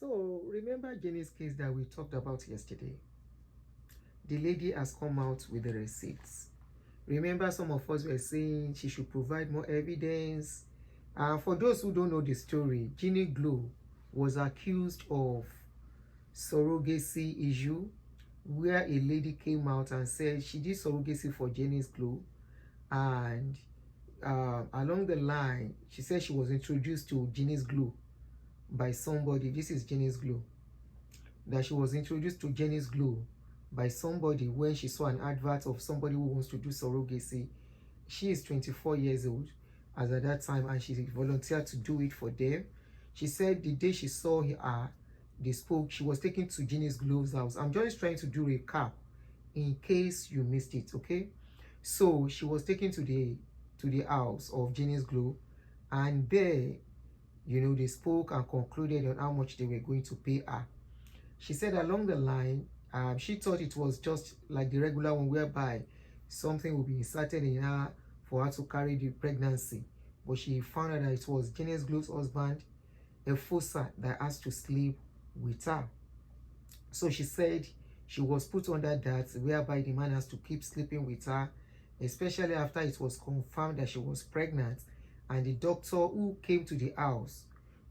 So remember Jenny's case that we talked about yesterday? The lady has come out with the receipts. Remember, some of us were saying she should provide more evidence. For those who don't know the story, Jennysglow was accused of surrogacy issue, where a lady came out and said she did surrogacy for Jennysglow, and along the line she said she was introduced to Jennysglow by somebody. This is Jennysglow. That she was introduced to Jennysglow by somebody when she saw an advert of somebody who wants to do surrogacy. She is 24 years old as at that time, and she volunteered to do it for them. She said the day she saw her, they spoke. She was taken to Jennysglow's house. I'm just trying to do a recap in case you missed it, okay? So she was taken to the house of Jennysglow, and there, they spoke and concluded on how much they were going to pay her. She said along the line, she thought it was just like the regular one, whereby something would be inserted in her for her to carry the pregnancy. But she found out that it was Jennysglow's husband, a fossa, that has to sleep with her. So she said she was put under that, whereby the man has to keep sleeping with her, especially after it was confirmed that she was pregnant. And the doctor who came to the house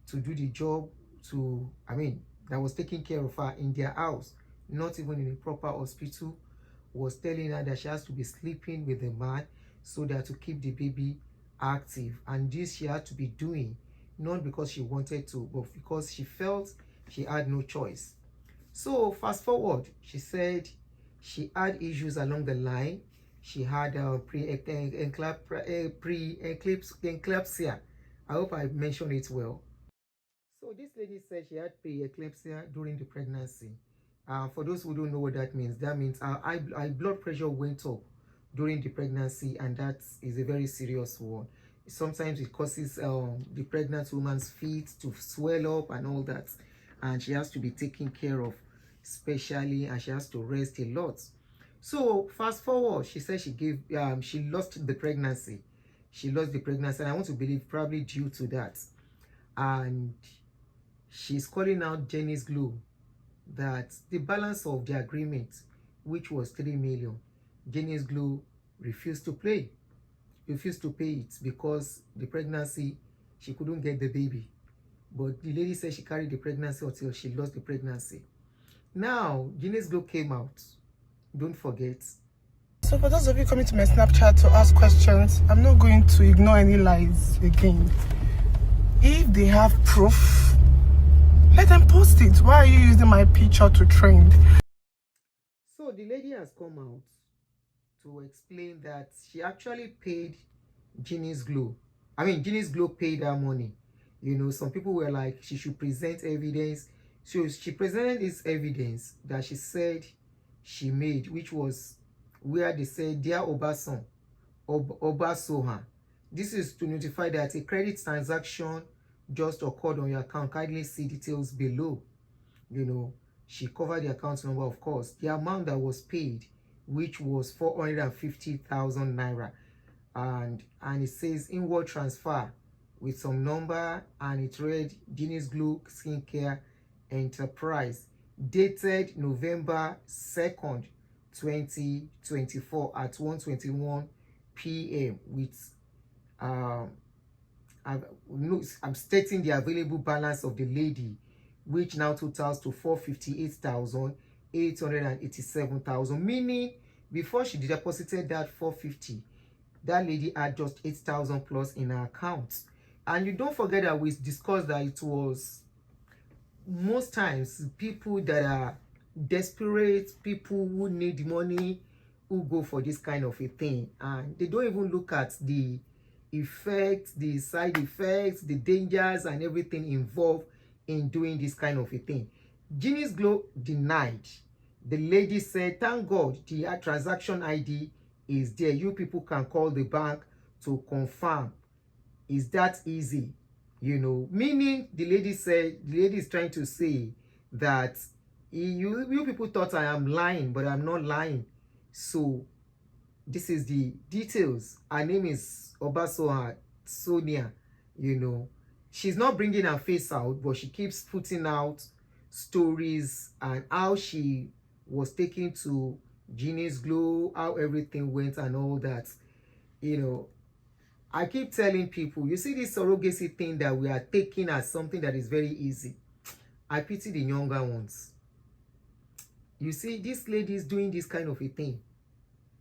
to do the job, that was taking care of her in their house, not even in a proper hospital, was telling her that she has to be sleeping with the man so that to keep the baby active. And this she had to be doing, not because she wanted to, but because she felt she had no choice. So fast forward, she said she had issues along the line. She had pre-eclampsia. I hope I mentioned it well. So this lady said she had pre-eclampsia during the pregnancy. For those who don't know what that means our high blood pressure went up during the pregnancy, and that is a very serious one. Sometimes it causes the pregnant woman's feet to swell up and all that, and she has to be taken care of specially, and she has to rest a lot. So fast forward, she said she lost the pregnancy. She lost the pregnancy, and I want to believe probably due to that. And she's calling out Jennysglow that the balance of the agreement, which was 3 million, Jennysglow refused to pay it because the pregnancy, she couldn't get the baby. But the lady said she carried the pregnancy until she lost the pregnancy. Now, Jennysglow came out. Don't forget. So for those of you coming to my Snapchat to ask questions, I'm not going to ignore any lies again. If they have proof, let them post it. Why are you using my picture to trend? So the lady has come out to explain that she actually paid Jennysglow. Jennysglow paid her money. Some people were like, she should present evidence. So she presented this evidence that she said she made, which was where they said, "Dear Obasan, Obasoha, this is to notify that a credit transaction just occurred on your account. Kindly see details below." She covered the account number, of course, the amount that was paid, which was 450,000 naira, and it says inward transfer with some number, and it read Jennysglow Skincare Enterprise, dated November 2nd, 2024 at 1:21 p.m. with I'm stating the available balance of the lady, which now totals to 458,887,000, meaning before she deposited that 450, that lady had just 8,000 plus in her account. And you don't forget that we discussed that it was most times people that are desperate, people who need money, who go for this kind of a thing, and they don't even look at the effects, the side effects, the dangers and everything involved in doing this kind of a thing. Jennysglow denied. The lady said, "Thank God the transaction ID is there. You people can call the bank to confirm." Is that easy? Meaning the lady is trying to say that you people thought I am lying, but I'm not lying. So this is the details. Her name is Obasoha Sonia. She's not bringing her face out, but she keeps putting out stories and how she was taken to Jennysglow, how everything went and all that. You know, I keep telling people, you see this surrogacy thing that we are taking as something that is very easy. I pity the younger ones. You see, these ladies doing this kind of a thing,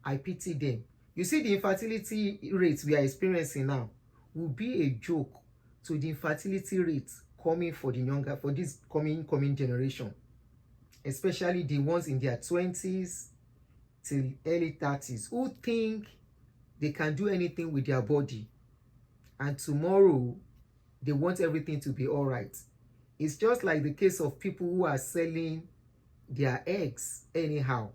I pity them. You see, the infertility rates we are experiencing now will be a joke to the infertility rates coming for the younger, for this coming generation, especially the ones in their 20s till early 30s, who think they can do anything with their body, and tomorrow they want everything to be all right. It's just like the case of people who are selling their eggs anyhow.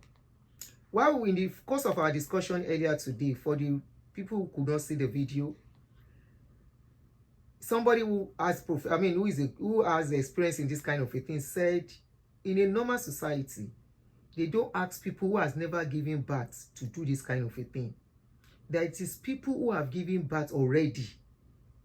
While in the course of our discussion earlier today, for the people who could not see the video, somebody who has who has experience in this kind of a thing said, in a normal society, they don't ask people who has never given birth to do this kind of a thing. That it is people who have given birth already,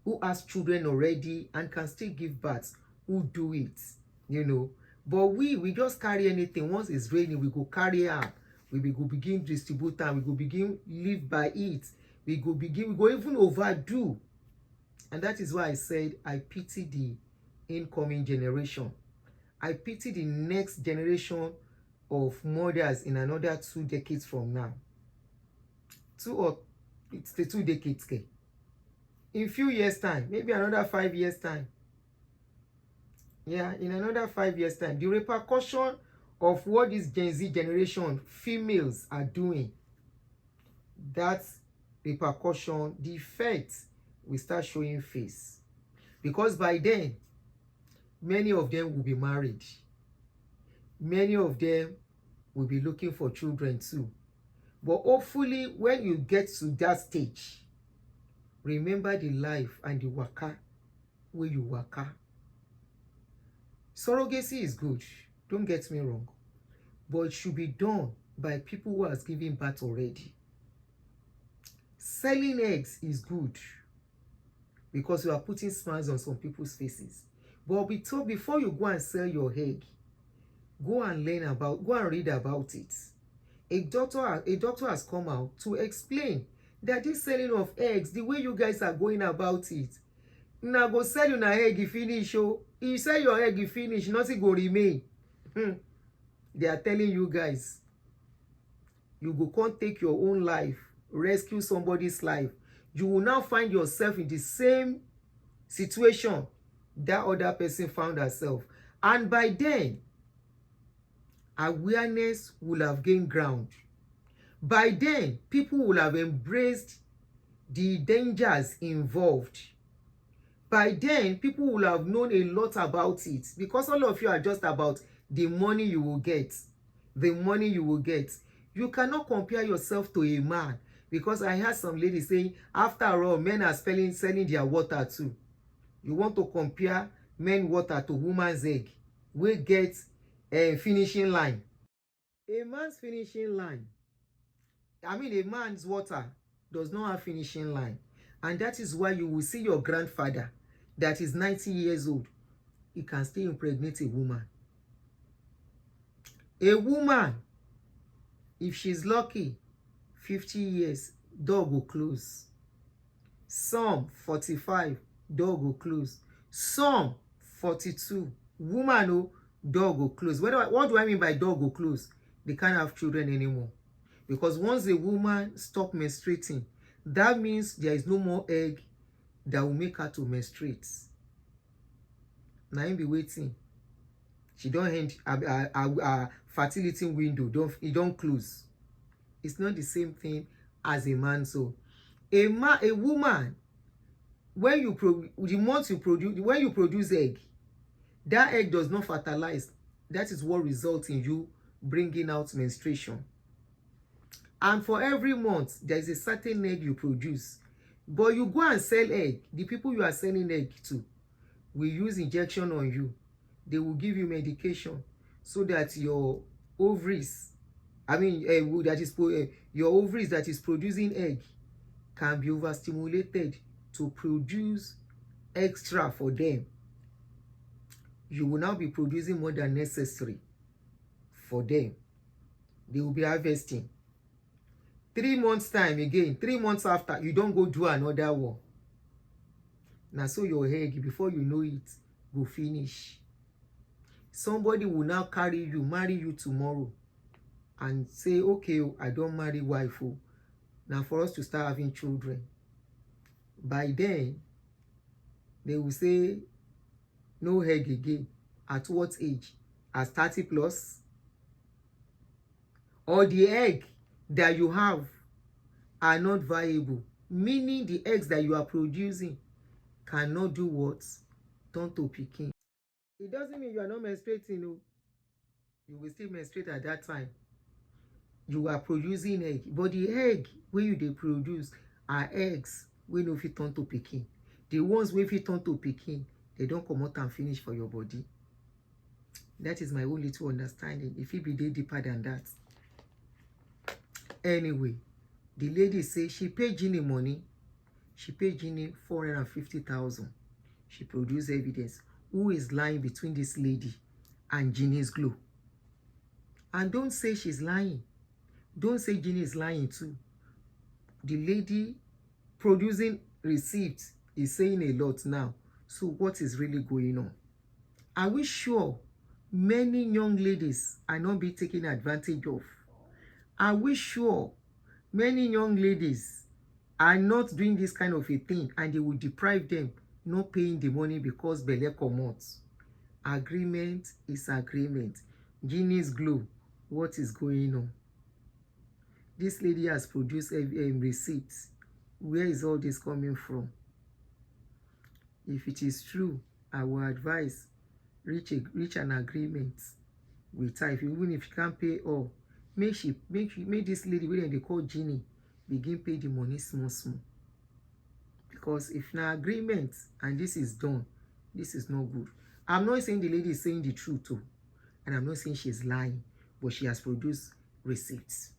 who has children already and can still give birth, who do it, you know. But we just carry anything. Once it's raining, we go carry out. We go begin distribute and we go begin live by it. We go even overdo. And that is why I said I pity the incoming generation. I pity the next generation of mothers in another 2 decades from now. It's the 2 decades. In few years' time, maybe another 5 years' time. Yeah, in another 5 years' time, the repercussion of what this Gen Z generation females are doing, that repercussion, the effect will start showing face. Because by then, many of them will be married. Many of them will be looking for children too. But hopefully, when you get to that stage, remember the life and the waka where you waka. Surrogacy is good, don't get me wrong, but it should be done by people who has given birth already. Selling eggs is good because you are putting smiles on some people's faces. But be told, before you go and sell your egg, go and read about it. A doctor has come out to explain that this selling of eggs, the way you guys are going about it, now go sell your egg, you finish. Oh, if you sell your egg, you finish, nothing go remain. They are telling you guys, you go can't take your own life, rescue somebody's life. You will now find yourself in the same situation that other person found herself. And by then, awareness will have gained ground. By then, people will have embraced the dangers involved. By then, people will have known a lot about it, because all of you are just about the money you will get. The money you will get. You cannot compare yourself to a man, because I heard some ladies saying, after all, men are selling their water too. You want to compare men water to woman's egg. We get a finishing line. A man's finishing line, a man's water does not have finishing line. And that is why you will see your grandfather that is 90 years old. He can still impregnate a woman. A woman, if she's lucky, 50 years, door will close. Some 45, door will close. Some 42, woman, oh, door will close. What do I mean by door will close? They can't have children anymore. Because once a woman stops menstruating, that means there is no more egg that will make her to menstruate. Now you be waiting. She don't end her fertility window. Don't close. It's not the same thing as a man. So a woman, when you produce egg, that egg does not fertilize. That is what results in you bringing out menstruation. And for every month, there is a certain egg you produce. But you go and sell egg. The people you are selling egg to will use injection on you. They will give you medication so that your ovaries, your ovaries that is producing egg can be overstimulated to produce extra for them. you will now be producing more than necessary for them. They will be harvesting. 3 months time again, 3 months after, you don't go do another one. Now so your egg, before you know it, go finish. Somebody will now carry you, marry you tomorrow, and say, okay, I don't marry wife. Now for us to start having children. By then, they will say, no egg again. At what age? At 30 plus? Or the egg that you have are not viable, meaning the eggs that you are producing cannot do what? Turn to pikin. It doesn't mean you are not menstruating. No. You will still menstruate at that time. You are producing egg, but the egg wey you dey produce are eggs wey no fit turn to pikin. The ones wey fit turn to pikin, they don't come out and finish for your body. That is my own little understanding. If it be dey deeper than that. Anyway, the lady say she paid Jenny money. She paid Jenny 450,000. She produced evidence. Who is lying between this lady and Jennysglow? And don't say she's lying. Don't say Jenny is lying too. The lady producing receipts is saying a lot now. So what is really going on? Are we sure many young ladies are not being taken advantage of? Are we sure many young ladies are not doing this kind of a thing and they will deprive them not paying the money because belle comot? Agreement is agreement. Jennysglow, what is going on? This lady has produced receipts. Where is all this coming from? If it is true, I will advise reach an agreement with her. Even if you can't pay all, make this lady wey they call Jenny begin pay the money small. Because if na agreement and this is done, this is not good. I'm not saying the lady is saying the truth too, and I'm not saying she's lying, but she has produced receipts.